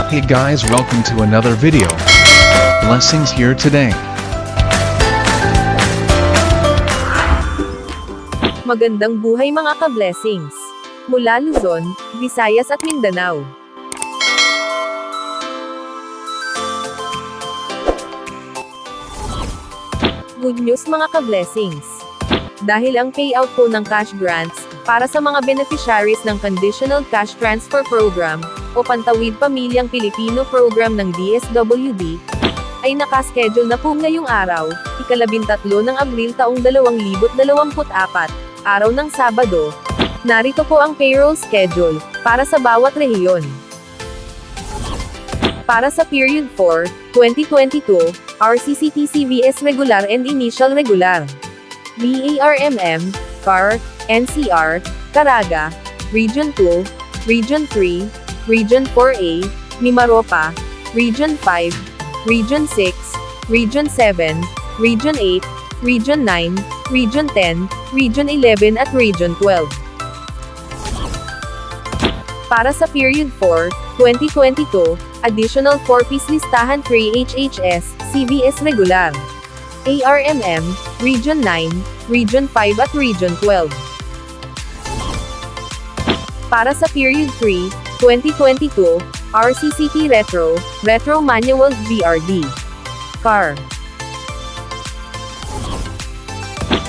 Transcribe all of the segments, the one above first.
Hey guys, welcome to another video. Blessings here today. Magandang buhay mga ka-blessings. Mula Luzon, Visayas at Mindanao. Good news mga ka-blessings. Dahil ang payout po ng cash grants, para sa mga beneficiaries ng Conditional Cash Transfer Program, o Pantawid Pamilyang Pilipino Program ng DSWD, ay nakaschedule na po ngayong araw, ika-13 ng Abril taong 2024, araw ng Sabado. Narito po ang payroll schedule, para sa bawat rehiyon. Para sa Period 4, 2022, RCCT-CVS Regular and Initial Regular, BARMM, CAR, NCR, Caraga, Region 2, Region 3, Region 4A, Mimaropa, Region 5, Region 6, Region 7, Region 8, Region 9, Region 10, Region 11 at Region 12. Para sa Period 4, 2022, Additional 4-piece Listahan 3 HHS, CVS Regular, ARMM, Region 9, Region 5 at Region 12. Para sa Period 3, 2022, RCCT Retro, Retro Manual VRD, CAR.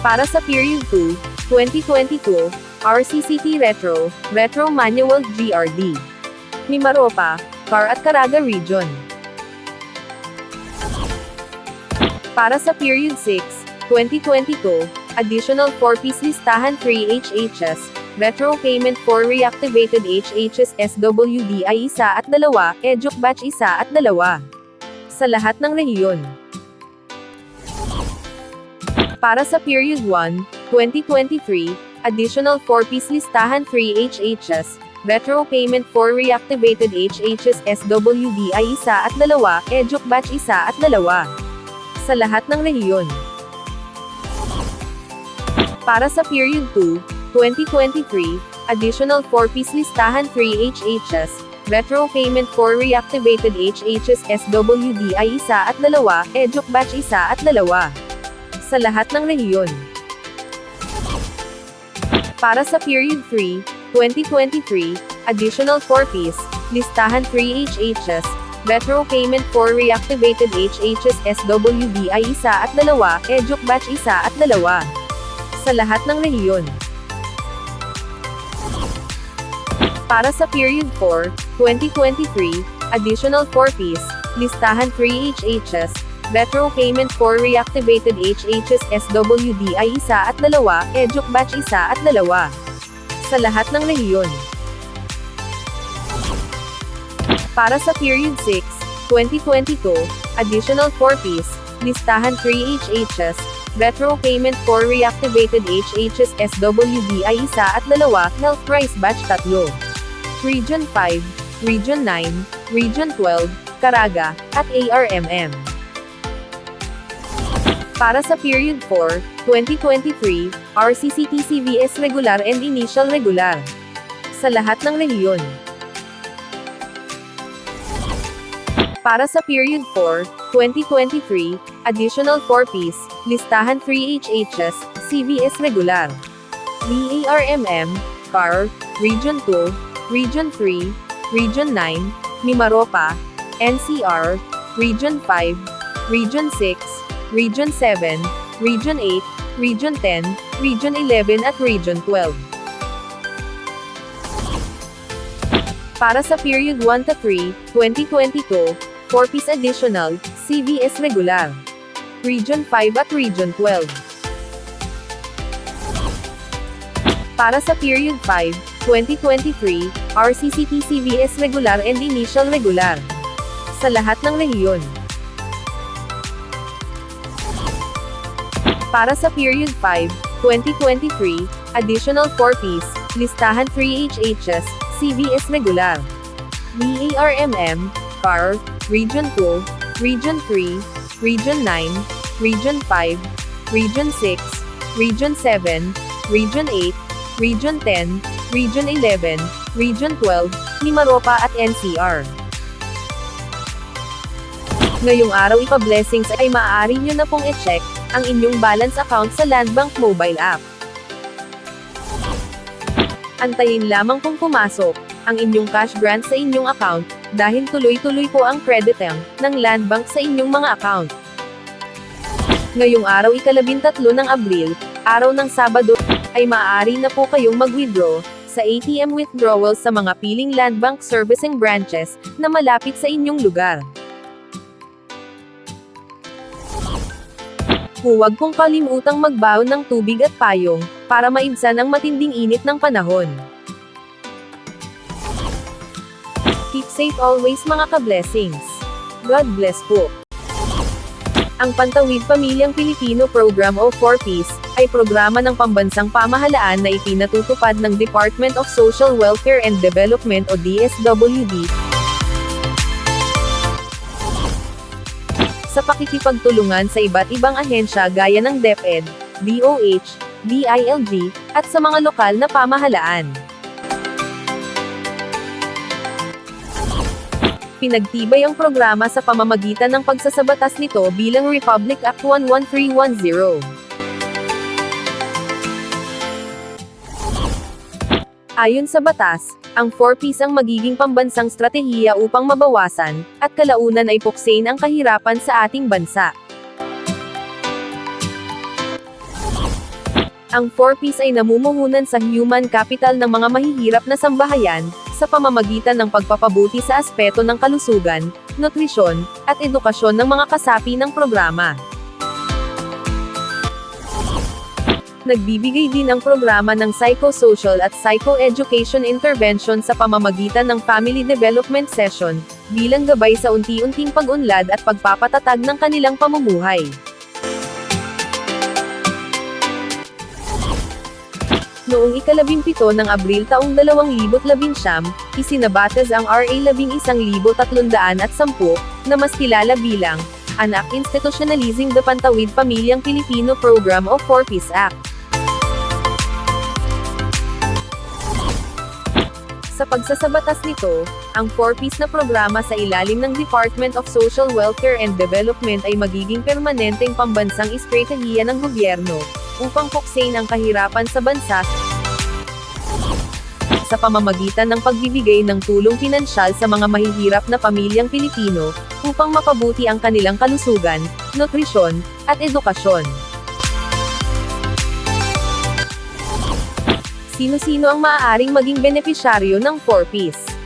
Para sa Period 2, 2022, RCCT Retro, Retro Manual GRD, Mimaropa, CAR at Caraga Region. Para sa Period 6, 2022, Additional 4-piece Listahan 3 HHS, Retro Payment for Reactivated HHS SWD ay 1 at 2, EDUC Batch 1 at 2. Sa lahat ng rehiyon. Para sa Period 1, 2023, Additional 4-piece Listahan 3 HHS, Retro Payment for Reactivated HHS SWD ay 1 at 2, EDUC Batch 1 at 2. Sa lahat ng rehiyon. Para sa Period 2, 2023, Additional 4-piece Listahan 3 HHS, Retro Payment for Reactivated HHS SWD ay 1 at 2, EDUC Batch 1 at 2. Sa lahat ng rehiyon. Para sa Period 3, 2023, Additional 4-piece Listahan 3 HHS, Retro Payment for Reactivated HHS SWD ay 1 at 2, EDUC Batch 1 at 2. Sa lahat ng rehiyon. Para sa Period 4, 2023, Additional 4-piece Listahan 3 HHS, Retro Payment for Reactivated HHS SWD ay 1 at 2, EDUC Batch 1 at 2. Sa lahat ng rehiyon. Para sa Period 6, 2022, Additional 4-piece Listahan 3 HHS, Retro Payment for Reactivated HHS SWD ay 1 at 2, Health Price Batch 3. Region 5, Region 9, Region 12, Caraga, at ARMM. Para sa Period 4, 2023, RCCT-CVS Regular and Initial Regular. Sa lahat ng rehiyon. Para sa Period 4, 2023, Additional 4-piece Listahan 3 HHS, CVS Regular, BARMM, CAR, Region 2, Region 3, Region 9, Mimaropa, NCR, Region 5, Region 6, Region 7, Region 8, Region 10, Region 11 at Region 12. Para sa Period 1 to 3, 2022, 4-piece Additional, CVS Regular, Region 5 at Region 12. Para sa Period 5, 2023, RCCT-CVS Regular and Initial Regular. Sa lahat ng rehiyon. Para sa Period 5, 2023, Additional 4-piece Listahan 3 HHS, CVS Regular, BARMM, CAR, Region 2, Region 3, Region 9, Region 5, Region 6, Region 7, Region 8, Region 10, Region 11, Region 12, Mimaropa at NCR. Ngayong araw ipa-blessings ay maaari nyo na pong i-check ang inyong balance account sa Landbank mobile app. Antayin lamang pong pumasok ang inyong cash grant sa inyong account, dahil tuloy-tuloy po ang crediting ng Landbank sa inyong mga account. Ngayong araw ika-13 ng Abril, araw ng Sabado, ay maaari na po kayong mag-withdraw sa ATM withdrawals sa mga piling Landbank servicing branches na malapit sa inyong lugar. Huwag pong kalimutang magbaon ng tubig at payong, para maibsan ang matinding init ng panahon. Keep safe always mga ka-blessings. God bless po. Ang Pantawid Pamilyang Pilipino Program o 4Ps, ay programa ng pambansang pamahalaan na ipinatutupad ng Department of Social Welfare and Development o DSWD, sa pakikipagtulungan sa iba't ibang ahensya gaya ng DepEd, DOH, DILG, at sa mga lokal na pamahalaan. Pinagtibay ang programa sa pamamagitan ng pagsasabatas nito bilang Republic Act 11310. Ayon sa batas, ang 4Ps ang magiging pambansang stratehiya upang mabawasan, at kalaunan ay puksain ang kahirapan sa ating bansa. Ang 4Ps ay namumuhunan sa human capital ng mga mahihirap na sambahayan, sa pamamagitan ng pagpapabuti sa aspeto ng kalusugan, nutrisyon, at edukasyon ng mga kasapi ng programa. Nagbibigay din ang programa ng psychosocial at psychoeducation intervention sa pamamagitan ng family development session, bilang gabay sa unti-unting pag-unlad at pagpapatatag ng kanilang pamumuhay. Noong ika-17 ng Abril taong 2019, isinabatas ang RA 11,310, na mas kilala bilang Anak Institutionalizing the Pantawid Pamilyang Pilipino Program o 4Ps Act. Sa pagsasabatas nito, ang 4Ps na programa sa ilalim ng Department of Social Welfare and Development ay magiging permanenteng pambansang estratehiya ng gobyerno, upang puksain ang kahirapan sa bansa, sa pamamagitan ng pagbibigay ng tulong pinansyal sa mga mahihirap na pamilyang Pilipino, upang mapabuti ang kanilang kalusugan, nutrisyon, at edukasyon. Sino-sino ang maaaring maging benepisyaryo ng 4Ps?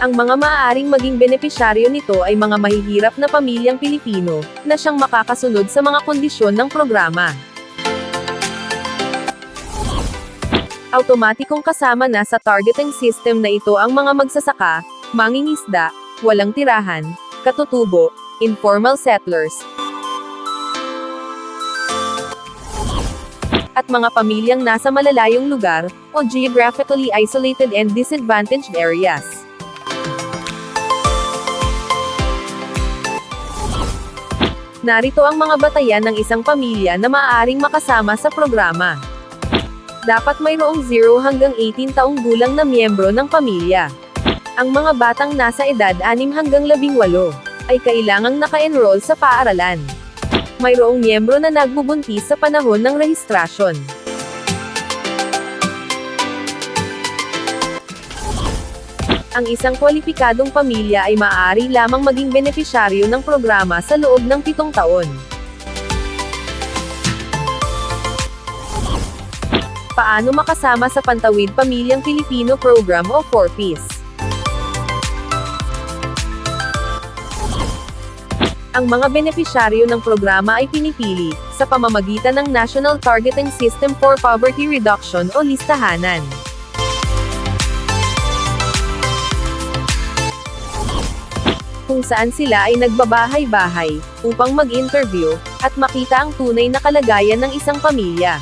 Ang mga maaaring maging benepisyaryo nito ay mga mahihirap na pamilyang Pilipino, na siyang makakasunod sa mga kondisyon ng programa. Automatikong kasama na sa targeting system na ito ang mga magsasaka, mangingisda, walang tirahan, katutubo, informal settlers, at mga pamilyang nasa malalayong lugar, o geographically isolated and disadvantaged areas. Narito ang mga batayan ng isang pamilya na maaaring makasama sa programa. Dapat mayroong 0 hanggang 18 taong gulang na miyembro ng pamilya. Ang mga batang nasa edad 6 hanggang 18 ay kailangang naka-enroll sa paaralan. Mayroong miyembro na nagbubuntis sa panahon ng rehistrasyon. Ang isang kwalipikadong pamilya ay maaari lamang maging benepisyaryo ng programa sa loob ng 7 taon. Paano makasama sa Pantawid Pamilyang Pilipino Program o 4Ps? Ang mga benepisyaryo ng programa ay pinipili, sa pamamagitan ng National Targeting System for Poverty Reduction o listahanan. Kung saan sila ay nagbabahay-bahay, upang mag-interview, at makita ang tunay na kalagayan ng isang pamilya.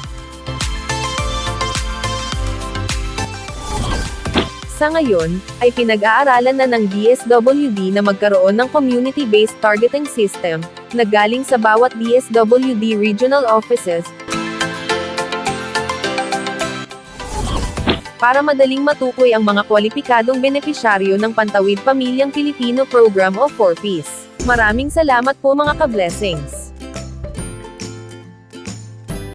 Sa ngayon, ay pinag-aaralan na ng DSWD na magkaroon ng community-based targeting system, na galing sa bawat DSWD regional offices, para madaling matukoy ang mga kwalipikadong benepisyaryo ng Pantawid Pamilyang Pilipino Program o 4Ps. Maraming salamat po mga ka-blessings.